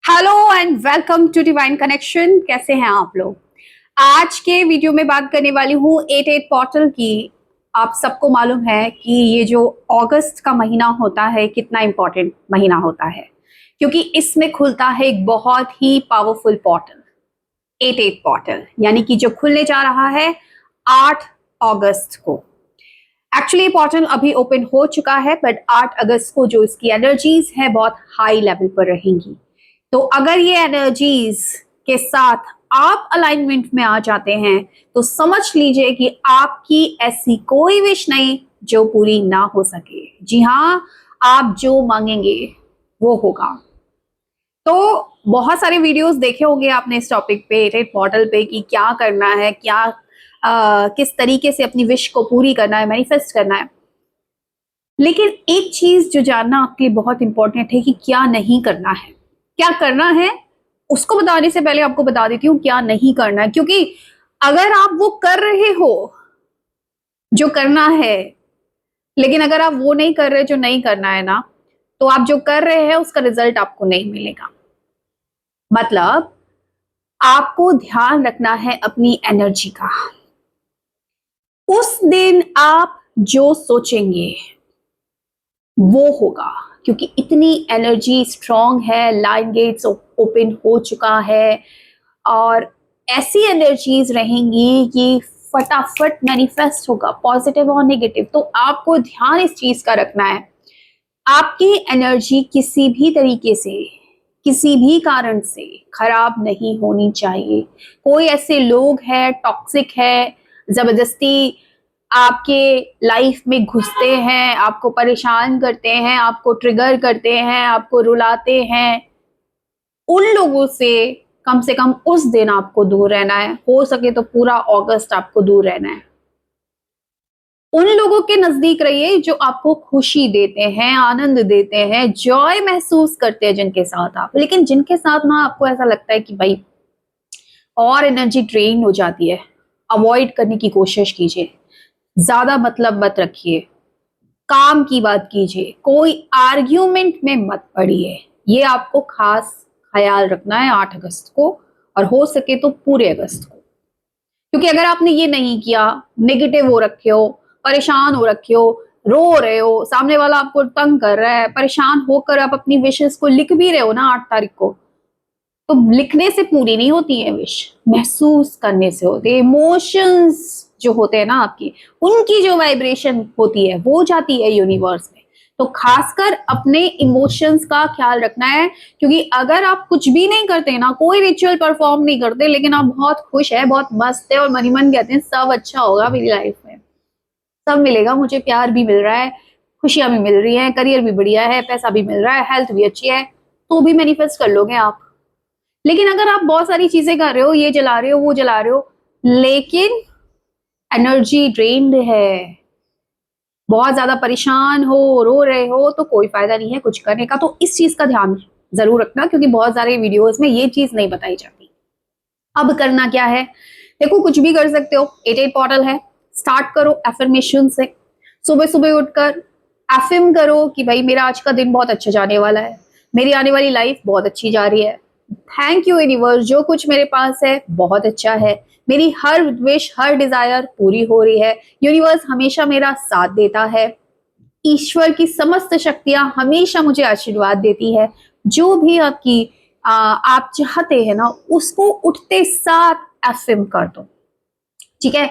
Hello and welcome to divine connection. कैसे हैं आप लोग? आज के वीडियो में बात करने वाली हूँ 88 पोर्टल की। आप सबको मालूम है कि ये जो अगस्त का महीना होता है कितना इंपॉर्टेंट महीना होता है, क्योंकि इसमें खुलता है एक बहुत ही पावरफुल पोर्टल, 88 पोर्टल, यानी कि जो खुलने जा रहा है 8 अगस्त को। एक्चुअली ये पोर्टल अभी ओपन हो चुका है, बट 8 अगस्त को जो इसकी एनर्जीज है बहुत हाई लेवल पर रहेंगी। तो अगर ये एनर्जीज के साथ आप अलाइनमेंट में आ जाते हैं तो समझ लीजिए कि आपकी ऐसी कोई विश नहीं जो पूरी ना हो सके। जी हाँ, आप जो मांगेंगे वो होगा। तो बहुत सारे वीडियोस देखे होंगे आपने इस टॉपिक पे, रेड मॉडल पे, कि क्या करना है, क्या किस तरीके से अपनी विश को पूरी करना है, मैनिफेस्ट करना है। लेकिन एक चीज जो जानना आपके लिए बहुत इंपॉर्टेंट है कि क्या नहीं करना है। क्या करना है उसको बताने से पहले आपको बता देती हूँ क्या नहीं करना है, क्योंकि अगर आप वो कर रहे हो जो करना है, लेकिन अगर आप वो नहीं कर रहे जो नहीं करना है ना, तो आप जो कर रहे हैं उसका रिजल्ट आपको नहीं मिलेगा। मतलब आपको ध्यान रखना है अपनी एनर्जी का। उस दिन आप जो सोचेंगे वो होगा, क्योंकि इतनी एनर्जी स्ट्रांग है, लाइन गेट्स ओपन हो चुका है और ऐसी एनर्जीज रहेंगी कि फटाफट मैनिफेस्ट होगा, पॉजिटिव और नेगेटिव। तो आपको ध्यान इस चीज का रखना है, आपकी एनर्जी किसी भी तरीके से, किसी भी कारण से खराब नहीं होनी चाहिए। कोई ऐसे लोग हैं टॉक्सिक है, जबरदस्ती आपके लाइफ में घुसते हैं, आपको परेशान करते हैं, आपको ट्रिगर करते हैं, आपको रुलाते हैं, उन लोगों से कम उस दिन आपको दूर रहना है। हो सके तो पूरा अगस्त आपको दूर रहना है। उन लोगों के नजदीक रहिए जो आपको खुशी देते हैं, आनंद देते हैं, जॉय महसूस करते हैं जिनके साथ आप। लेकिन जिनके साथ ना आपको ऐसा लगता है कि भाई और एनर्जी ड्रेन हो जाती है, अवॉइड करने की कोशिश कीजिए। ज्यादा मतलब मत रखिए, काम की बात कीजिए, कोई आर्ग्यूमेंट में मत पड़िए। ये आपको खास ख्याल रखना है 8 अगस्त को, और हो सके तो पूरे अगस्त को। क्योंकि अगर आपने ये नहीं किया, नेगेटिव हो रखे हो, परेशान हो रखे हो, रो रहे हो, सामने वाला आपको तंग कर रहा है, परेशान होकर आप अपनी विशेस को लिख भी रहे हो ना 8 तारीख को, तो लिखने से पूरी नहीं होती है विश, महसूस करने से होती है। इमोशंस जो होते हैं ना आपकी, उनकी जो वाइब्रेशन होती है वो जाती है यूनिवर्स में। तो खासकर अपने इमोशंस का ख्याल रखना है, क्योंकि अगर आप कुछ भी नहीं करते ना, कोई रिचुअल परफॉर्म नहीं करते, लेकिन आप बहुत खुश है, बहुत मस्त है और मन ही मन कहते हैं सब अच्छा होगा मेरी लाइफ में, सब मिलेगा, मुझे प्यार भी मिल रहा है, खुशियां भी मिल रही हैं, करियर भी बढ़िया है, पैसा भी मिल रहा है, हेल्थ भी अच्छी है, तो भी मैनिफेस्ट कर लोगे आप। लेकिन अगर आप बहुत सारी चीजें कर रहे हो, ये जला रहे हो, वो जला रहे हो, लेकिन एनर्जी ड्रेन्ड है, बहुत ज्यादा परेशान हो, रो रहे हो, तो कोई फायदा नहीं है कुछ करने का। तो इस चीज का ध्यान जरूर रखना, क्योंकि बहुत सारे वीडियोस में ये चीज नहीं बताई जाती। अब करना क्या है, देखो कुछ भी कर सकते हो, 88 पोर्टल है, स्टार्ट करो एफर्मेशन से। सुबह सुबह उठकर एफर्म करो कि भाई मेरा आज का दिन बहुत अच्छा जाने वाला है, मेरी आने वाली लाइफ बहुत अच्छी जा रही है, थैंक यू यूनिवर्स, जो कुछ मेरे पास है बहुत अच्छा है, मेरी हर विश, हर डिजायर पूरी हो रही है, यूनिवर्स हमेशा मेरा साथ देता है, ईश्वर की समस्त शक्तियां हमेशा मुझे आशीर्वाद देती है। जो भी आपकी आप चाहते हैं ना, उसको उठते साथ एफर्म कर दो। ठीक है,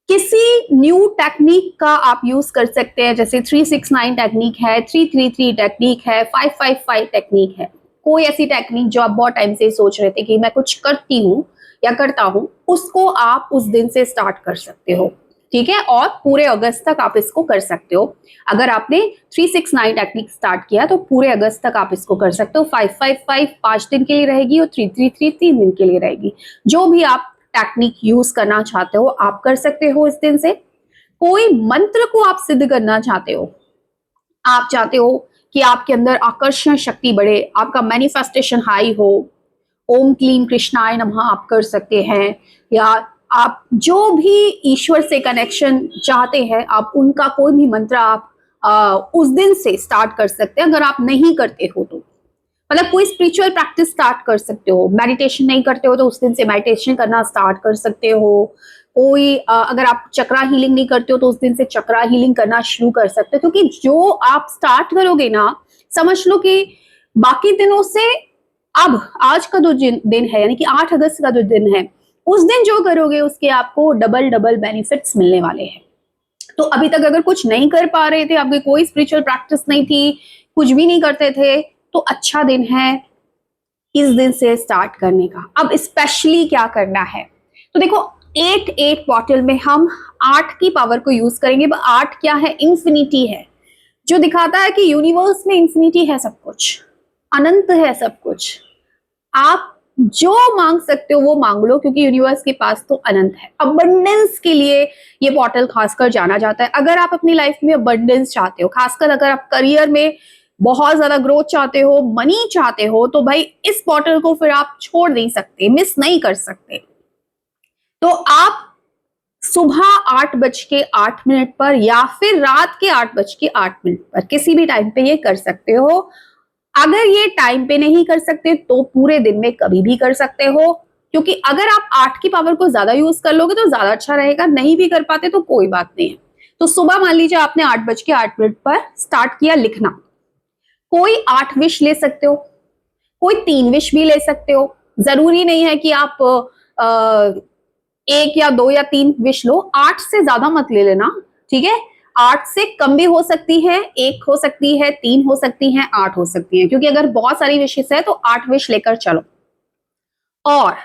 किसी न्यू टेक्निक का आप यूज कर सकते हैं, जैसे 369 टेक्निक है, 333 टेक्निक है, 555 टेक्निक है। कोई ऐसी टेक्निक जो आप बहुत टाइम से सोच रहे थे कि मैं कुछ करती हूँ या करता हूं, उसको आप उस दिन से स्टार्ट कर सकते हो। ठीक है, और पूरे अगस्त तक आप इसको कर सकते हो। अगर आपने 369 टेक्निक स्टार्ट किया तो पूरे अगस्त तक आप इसको कर सकते हो। 555 5 दिन के लिए रहेगी और 333 3 दिन के लिए रहेगी। जो भी आप टेक्निक यूज करना चाहते हो आप कर सकते हो इस दिन से। कोई मंत्र को आप सिद्ध करना चाहते हो, आप चाहते हो कि आपके अंदर आकर्षण शक्ति बढ़े, आपका मैनिफेस्टेशन हाई हो, ओम क्लीम कृष्णाय नमः आप कर सकते हैं। या आप जो भी ईश्वर से कनेक्शन चाहते हैं, आप उनका कोई भी मंत्र आप उस दिन से स्टार्ट कर सकते हैं, अगर आप नहीं करते हो तो। मतलब कोई स्पिरिचुअल प्रैक्टिस स्टार्ट कर सकते हो, मेडिटेशन नहीं करते हो तो उस दिन से मेडिटेशन करना स्टार्ट कर सकते हो। कोई अगर आप चक्रा हीलिंग नहीं करते हो तो उस दिन से चक्रा हीलिंग करना शुरू कर सकते हो, क्योंकि जो आप स्टार्ट करोगे ना, समझ लो कि बाकी दिनों से अब आज का जो दिन है, यानी कि 8 अगस्त का जो दिन है, उस दिन जो करोगे उसके आपको डबल डबल बेनिफिट्स मिलने वाले हैं। तो अभी तक अगर कुछ नहीं कर पा रहे थे, आपकी कोई स्पिरिचुअल प्रैक्टिस नहीं थी, कुछ भी नहीं करते थे, तो अच्छा दिन है इस दिन से स्टार्ट करने का। अब स्पेशली क्या करना है, तो देखो 8 बॉटल में हम 8 की पावर को यूज करेंगे। 8 क्या है, इंफिनिटी है, जो दिखाता है कि यूनिवर्स में इंफिनिटी है, सब कुछ अनंत है, सब कुछ आप जो मांग सकते हो वो मांग लो, क्योंकि यूनिवर्स के पास तो अनंत है। अबंडेंस के लिए ये बॉटल खासकर जाना जाता है। अगर आप अपनी लाइफ में अबंडेंस चाहते हो, खासकर अगर आप करियर में बहुत ज्यादा ग्रोथ चाहते हो, मनी चाहते हो, तो भाई इस बॉटल को फिर आप छोड़ नहीं सकते, मिस नहीं कर सकते। तो आप सुबह 8:08 पर या फिर रात के 8:08 पर किसी भी टाइम पे ये कर सकते हो। अगर ये टाइम पे नहीं कर सकते तो पूरे दिन में कभी भी कर सकते हो, क्योंकि अगर आप 8 की पावर को ज्यादा यूज कर लोगे तो ज्यादा अच्छा रहेगा। नहीं भी कर पाते तो कोई बात नहीं है। तो सुबह मान लीजिए आपने 8:08 पर स्टार्ट किया लिखना, कोई 8 विश ले सकते हो, कोई 3 विश भी ले सकते हो। जरूरी नहीं है कि आप 1 या 2 या 3 विश लो, 8 से ज्यादा मत ले लेना, ठीक है। 8 से कम भी हो सकती है, 1 हो सकती है, 3 हो सकती है, 8 हो सकती है, क्योंकि अगर बहुत सारी विशेष है तो 8 विश लेकर चलो। और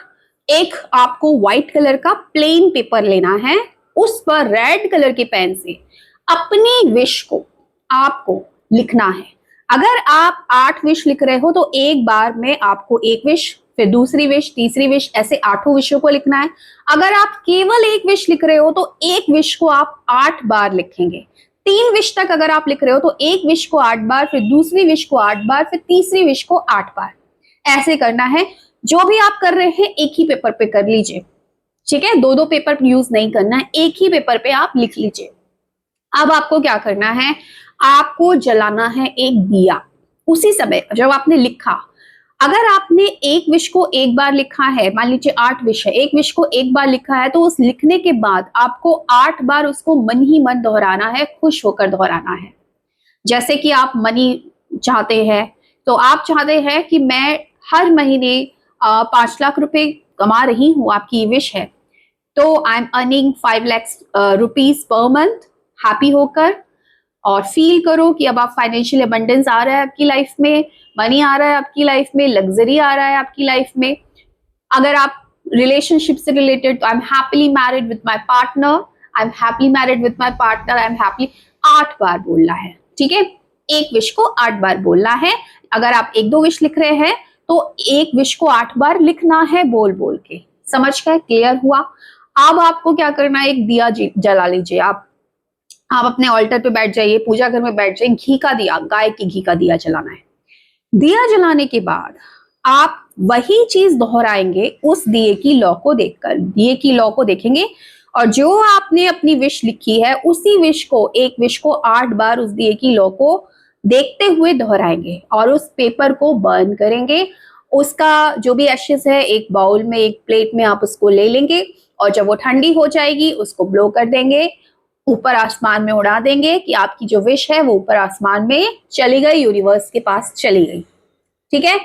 एक आपको व्हाइट कलर का प्लेन पेपर लेना है, उस पर रेड कलर के पेन से अपनी विश को आपको लिखना है। अगर आप 8 विश लिख रहे हो तो एक बार में आपको 1 विश, फिर दूसरी विश, तीसरी विश, ऐसे 8 विशों को लिखना है। अगर आप केवल 1 विश लिख रहे हो तो 1 विश को आप 8 बार लिखेंगे। 3 विश तक अगर आप लिख रहे हो तो 1 विश को 8 बार, फिर दूसरी विश को 8 बार, फिर तीसरी विश को 8 बार, ऐसे करना है। जो भी आप कर रहे हैं एक ही पेपर पे कर लीजिए, ठीक है। 2 पेपर यूज नहीं करना है, एक ही पेपर पे आप लिख लीजिए। अब आपको क्या करना है, आपको जलाना है एक दिया उसी समय जब आपने लिखा। अगर आपने एक विश को एक बार लिखा है, मान लीजिए 8 विश है, एक विश को एक बार लिखा है, तो उस लिखने के बाद आपको 8 बार उसको मन ही मन दोहराना है, खुश होकर दोहराना है। जैसे कि आप मनी चाहते हैं, तो आप चाहते हैं कि मैं हर महीने 5 लाख रुपए कमा रही हूं, आपकी विश है। तो I am earning 5 lakh rupees per month, happy होकर और फील करो कि अब आप फाइनेंशियल अबंडेंस आ रहा है आपकी लाइफ में, मनी आ रहा है आपकी लाइफ में, लग्जरी आ रहा है आपकी लाइफ में। अगर आप रिलेशनशिप से रिलेटेड, तो I am happily married with my partner, I am happily married with my partner, I am happily, 8 बार बोलना है, ठीक है। एक विश को 8 बार बोलना है। अगर आप 1-2 विश लिख रहे हैं तो एक विश को 8 बार लिखना है बोल बोल के। समझ गए, क्लियर हुआ। अब आपको क्या करना है, एक दिया जला लीजिए। आप अपने ऑल्टर पे बैठ जाइए, पूजा घर में बैठ जाइए, घी का दिया, गाय की घी का दिया जलाना है। दिया जलाने के बाद आप वही चीज दोहराएंगे उस दिए की लौ को देखकर, दिए की लौ को देखेंगे और जो आपने अपनी विश लिखी है उसी विश को, एक विश को 8 बार उस दिए की लौ को देखते हुए दोहराएंगे और उस पेपर को बर्न करेंगे। उसका जो भी एशेस है एक बाउल में, एक प्लेट में आप उसको ले लेंगे और जब वो ठंडी हो जाएगी उसको ब्लो कर देंगे, ऊपर आसमान में उड़ा देंगे कि आपकी जो विश है वो ऊपर आसमान में चली गई, यूनिवर्स के पास चली गई, ठीक है।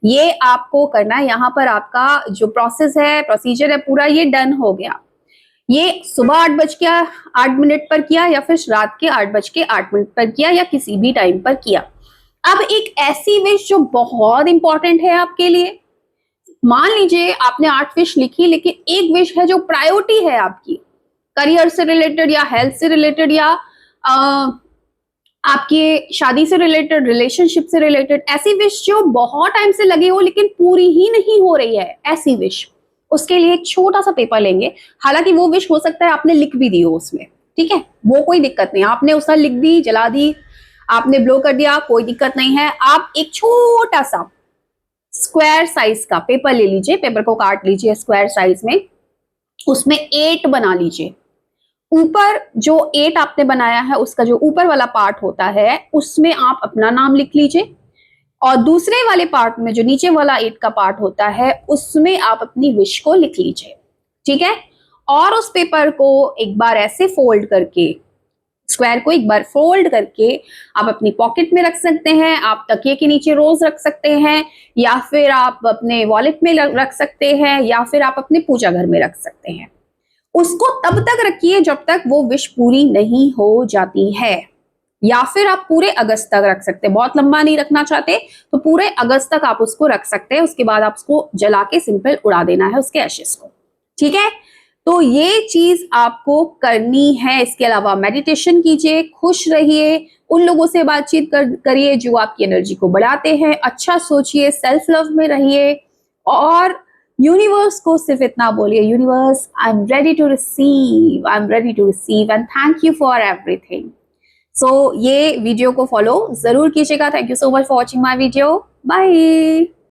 ये आपको करना है। यहाँ पर आपका जो प्रोसेस है, प्रोसीजर है पूरा, ये डन हो गया। ये सुबह 8:08 पर किया या फिर रात के 8:08 पर किया या किसी भी टाइम पर किया। अब एक ऐसी विश जो बहुत इंपॉर्टेंट है आपके लिए, मान लीजिए आपने 8 विश लिखी लेकिन एक विश है जो प्रायोरिटी है आपकी, करियर से रिलेटेड या हेल्थ से रिलेटेड या आपके शादी से रिलेटेड, रिलेशनशिप से रिलेटेड, ऐसी विश जो बहुत टाइम से लगी हो लेकिन पूरी ही नहीं हो रही है, ऐसी विश। उसके लिए एक छोटा सा पेपर लेंगे, हालांकि वो विश हो सकता है आपने लिख भी दी हो उसमें, ठीक है, वो कोई दिक्कत नहीं। आपने उसमें लिख दी, जला दी, आपने ब्लो कर दिया, कोई दिक्कत नहीं है। आप एक छोटा सा स्क्वायर साइज का पेपर ले लीजिए, पेपर को काट लीजिए स्क्वायर साइज में, उसमें 8 बना लीजिए। ऊपर जो 8 आपने बनाया है उसका जो ऊपर वाला पार्ट होता है उसमें आप अपना नाम लिख लीजिए। और दूसरे वाले पार्ट में जो नीचे वाला 8 का पार्ट होता है उसमें आप अपनी विश को लिख लीजिए, ठीक है। और उस पेपर को एक बार ऐसे फोल्ड करके, स्क्वायर को एक बार फोल्ड करके आप अपनी पॉकेट में रख सकते हैं, आप तकिए के नीचे रोज रख सकते हैं, या फिर आप अपने वॉलेट में रख सकते हैं, या फिर आप अपने पूजा घर में रख सकते हैं। उसको तब तक रखिए जब तक वो विश पूरी नहीं हो जाती है, या फिर आप पूरे अगस्त तक रख सकते हैं। बहुत लंबा नहीं रखना चाहते तो पूरे अगस्त तक आप उसको रख सकते हैं, उसके बाद आप उसको जला के सिंपल उड़ा देना है उसके एशेस को, ठीक है। तो ये चीज आपको करनी है। इसके अलावा मेडिटेशन कीजिए, खुश रहिए, उन लोगों से बातचीत करिए जो आपकी एनर्जी को बढ़ाते हैं, अच्छा सोचिए, सेल्फ लव में रहिए, और यूनिवर्स को सिर्फ इतना बोलिए, universe I am ready to receive, I am ready to receive and thank you for everything. So ये वीडियो को फॉलो जरूर कीजिएगा। Thank you so much for watching my video. Bye.